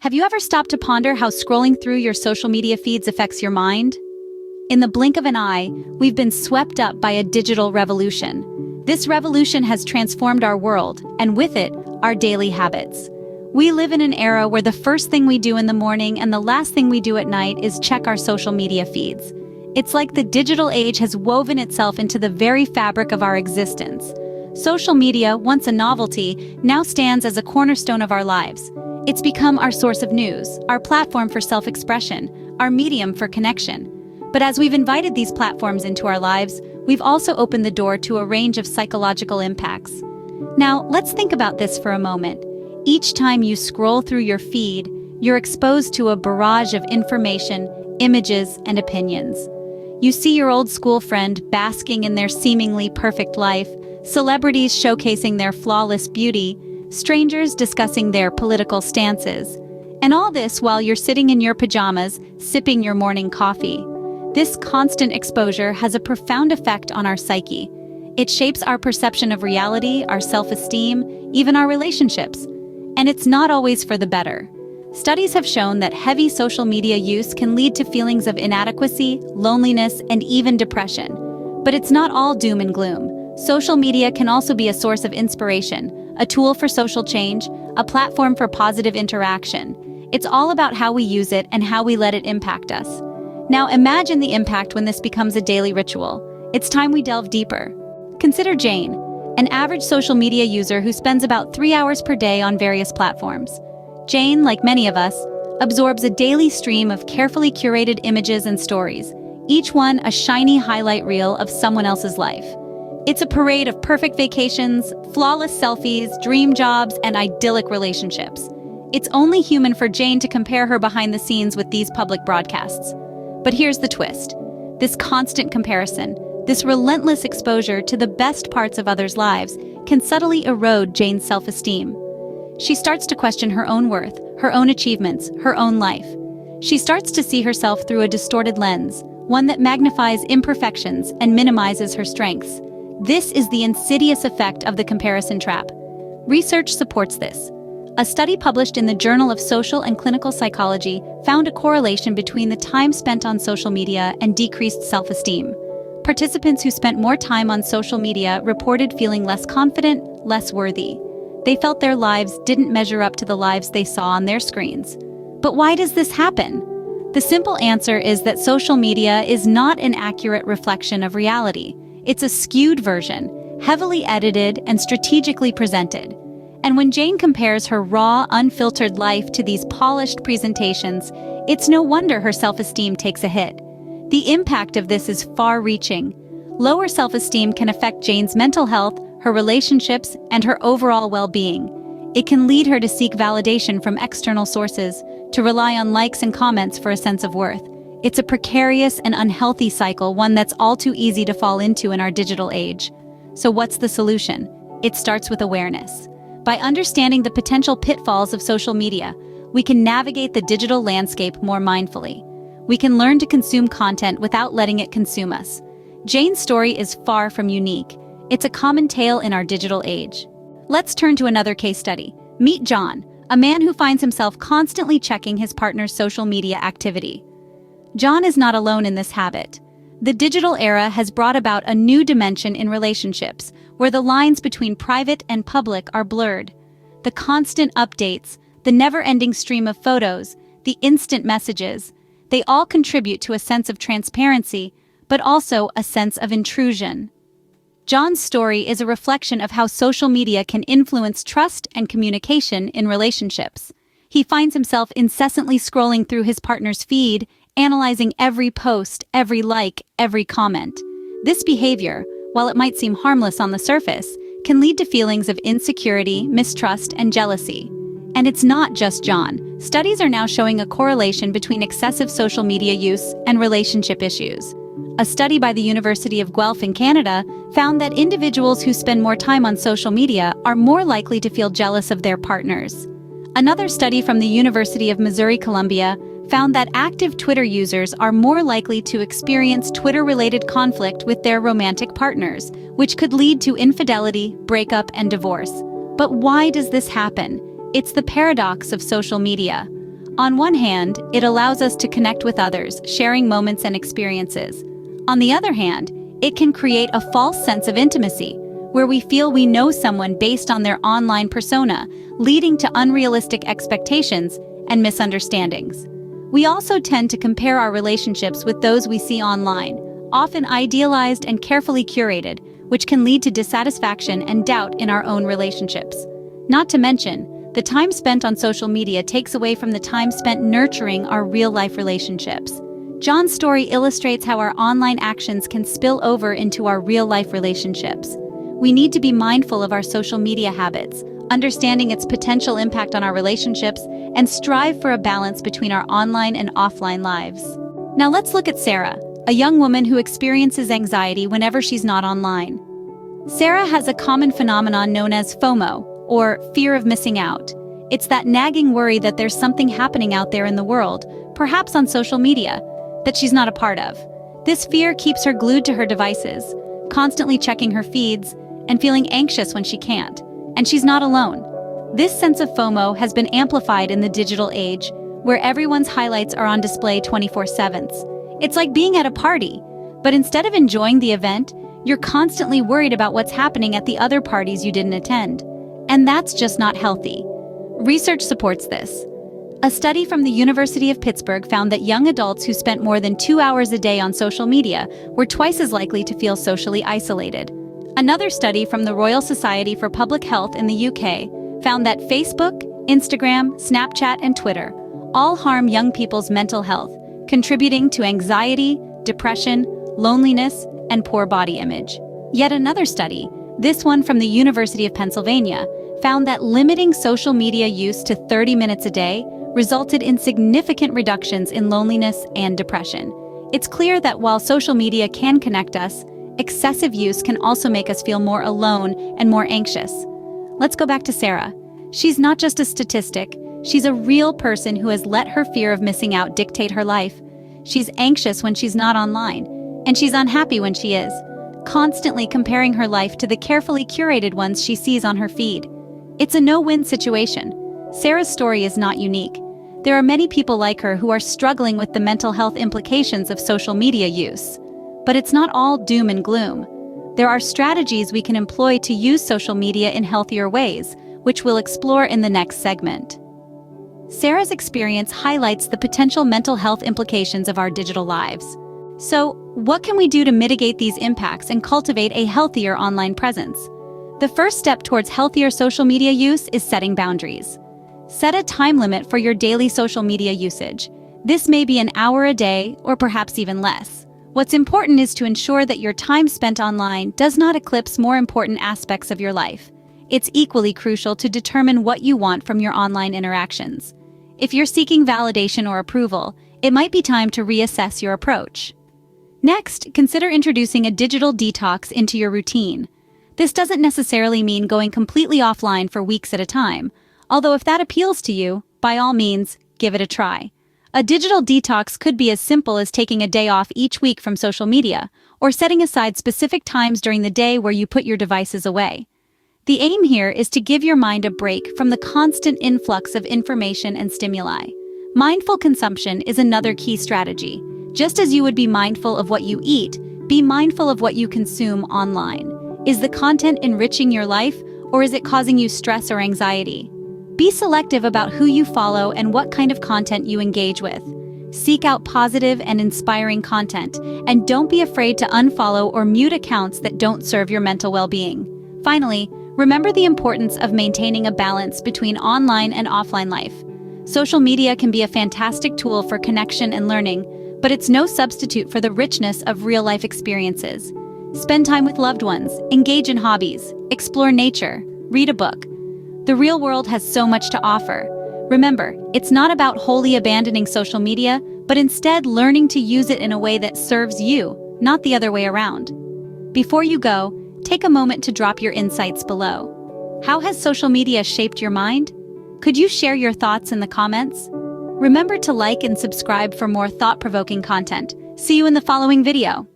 Have you ever stopped to ponder how scrolling through your social media feeds affects your mind? In the blink of an eye, we've been swept up by a digital revolution. This revolution has transformed our world, and with it, our daily habits. We live in an era where the first thing we do in the morning and the last thing we do at night is check our social media feeds. It's like the digital age has woven itself into the very fabric of our existence. Social media, once a novelty, now stands as a cornerstone of our lives. It's become our source of news, our platform for self-expression, our medium for connection. But as we've invited these platforms into our lives, we've also opened the door to a range of psychological impacts. Now, let's think about this for a moment. Each time you scroll through your feed, you're exposed to a barrage of information, images, and opinions. You see your old school friend basking in their seemingly perfect life, celebrities showcasing their flawless beauty, strangers discussing their political stances, and all this while you're sitting in your pajamas, sipping your morning coffee. This constant exposure has a profound effect on our psyche. It shapes our perception of reality, our self-esteem, even our relationships. And it's not always for the better. Studies have shown that heavy social media use can lead to feelings of inadequacy, loneliness, and even depression. But it's not all doom and gloom. Social media can also be a source of inspiration, a tool for social change, a platform for positive interaction. It's all about how we use it and how we let it impact us. Now imagine the impact when this becomes a daily ritual. It's time we delve deeper. Consider Jane, an average social media user who spends about 3 hours per day on various platforms. Jane, like many of us, absorbs a daily stream of carefully curated images and stories, each one a shiny highlight reel of someone else's life. It's a parade of perfect vacations, flawless selfies, dream jobs, and idyllic relationships. It's only human for Jane to compare her behind the scenes with these public broadcasts. But here's the twist. This constant comparison, this relentless exposure to the best parts of others' lives, can subtly erode Jane's self-esteem. She starts to question her own worth, her own achievements, her own life. She starts to see herself through a distorted lens, one that magnifies imperfections and minimizes her strengths. This is the insidious effect of the comparison trap. Research supports this. A study published in the Journal of Social and Clinical Psychology found a correlation between the time spent on social media and decreased self-esteem. Participants who spent more time on social media reported feeling less confident, less worthy. They felt their lives didn't measure up to the lives they saw on their screens. But why does this happen? The simple answer is that social media is not an accurate reflection of reality. It's a skewed version, heavily edited and strategically presented. And when Jane compares her raw, unfiltered life to these polished presentations, it's no wonder her self-esteem takes a hit. The impact of this is far-reaching. Lower self-esteem can affect Jane's mental health, her relationships, and her overall well-being. It can lead her to seek validation from external sources, to rely on likes and comments for a sense of worth. It's a precarious and unhealthy cycle, one that's all too easy to fall into in our digital age. So what's the solution? It starts with awareness. By understanding the potential pitfalls of social media, we can navigate the digital landscape more mindfully. We can learn to consume content without letting it consume us. Jane's story is far from unique. It's a common tale in our digital age. Let's turn to another case study. Meet John, a man who finds himself constantly checking his partner's social media activity. John is not alone in this habit. The digital era has brought about a new dimension in relationships, where the lines between private and public are blurred. The constant updates, the never-ending stream of photos, the instant messages, they all contribute to a sense of transparency, but also a sense of intrusion. John's story is a reflection of how social media can influence trust and communication in relationships. He finds himself incessantly scrolling through his partner's feed, analyzing every post, every like, every comment. This behavior, while it might seem harmless on the surface, can lead to feelings of insecurity, mistrust, and jealousy. And it's not just John. Studies are now showing a correlation between excessive social media use and relationship issues. A study by the University of Guelph in Canada found that individuals who spend more time on social media are more likely to feel jealous of their partners. Another study from the University of Missouri-Columbia found that active Twitter users are more likely to experience Twitter-related conflict with their romantic partners, which could lead to infidelity, breakup, and divorce. But why does this happen? It's the paradox of social media. On one hand, it allows us to connect with others, sharing moments and experiences. On the other hand, it can create a false sense of intimacy, where we feel we know someone based on their online persona, leading to unrealistic expectations and misunderstandings. We also tend to compare our relationships with those we see online, often idealized and carefully curated, which can lead to dissatisfaction and doubt in our own relationships. Not to mention, the time spent on social media takes away from the time spent nurturing our real-life relationships. John's story illustrates how our online actions can spill over into our real-life relationships. We need to be mindful of our social media habits, understanding its potential impact on our relationships, and strive for a balance between our online and offline lives. Now let's look at Sarah, a young woman who experiences anxiety whenever she's not online. Sarah has a common phenomenon known as FOMO, or fear of missing out. It's that nagging worry that there's something happening out there in the world, perhaps on social media, that she's not a part of. This fear keeps her glued to her devices, constantly checking her feeds, and feeling anxious when she can't. And she's not alone. This sense of FOMO has been amplified in the digital age, where everyone's highlights are on display 24/7. It's like being at a party, but instead of enjoying the event, you're constantly worried about what's happening at the other parties you didn't attend. And that's just not healthy. Research supports this. A study from the University of Pittsburgh found that young adults who spent more than 2 hours a day on social media were twice as likely to feel socially isolated. Another study from the Royal Society for Public Health in the UK found that Facebook, Instagram, Snapchat, and Twitter all harm young people's mental health, contributing to anxiety, depression, loneliness, and poor body image. Yet another study, this one from the University of Pennsylvania, found that limiting social media use to 30 minutes a day resulted in significant reductions in loneliness and depression. It's clear that while social media can connect us, excessive use can also make us feel more alone and more anxious. Let's go back to Sarah. She's not just a statistic, she's a real person who has let her fear of missing out dictate her life. She's anxious when she's not online, and she's unhappy when she is, constantly comparing her life to the carefully curated ones she sees on her feed. It's a no-win situation. Sarah's story is not unique. There are many people like her who are struggling with the mental health implications of social media use. But it's not all doom and gloom. There are strategies we can employ to use social media in healthier ways, which we'll explore in the next segment. Sarah's experience highlights the potential mental health implications of our digital lives. So, what can we do to mitigate these impacts and cultivate a healthier online presence? The first step towards healthier social media use is setting boundaries. Set a time limit for your daily social media usage. This may be an hour a day, or perhaps even less. What's important is to ensure that your time spent online does not eclipse more important aspects of your life. It's equally crucial to determine what you want from your online interactions. If you're seeking validation or approval, it might be time to reassess your approach. Next, consider introducing a digital detox into your routine. This doesn't necessarily mean going completely offline for weeks at a time, although if that appeals to you, by all means, give it a try. A digital detox could be as simple as taking a day off each week from social media, or setting aside specific times during the day where you put your devices away. The aim here is to give your mind a break from the constant influx of information and stimuli. Mindful consumption is another key strategy. Just as you would be mindful of what you eat, be mindful of what you consume online. Is the content enriching your life, or is it causing you stress or anxiety? Be selective about who you follow and what kind of content you engage with. Seek out positive and inspiring content, and don't be afraid to unfollow or mute accounts that don't serve your mental well-being. Finally, remember the importance of maintaining a balance between online and offline life. Social media can be a fantastic tool for connection and learning, but it's no substitute for the richness of real-life experiences. Spend time with loved ones, engage in hobbies, explore nature, read a book. The real world has so much to offer. Remember, it's not about wholly abandoning social media, but instead learning to use it in a way that serves you, not the other way around. Before you go, take a moment to drop your insights below. How has social media shaped your mind? Could you share your thoughts in the comments? Remember to like and subscribe for more thought-provoking content. See you in the following video.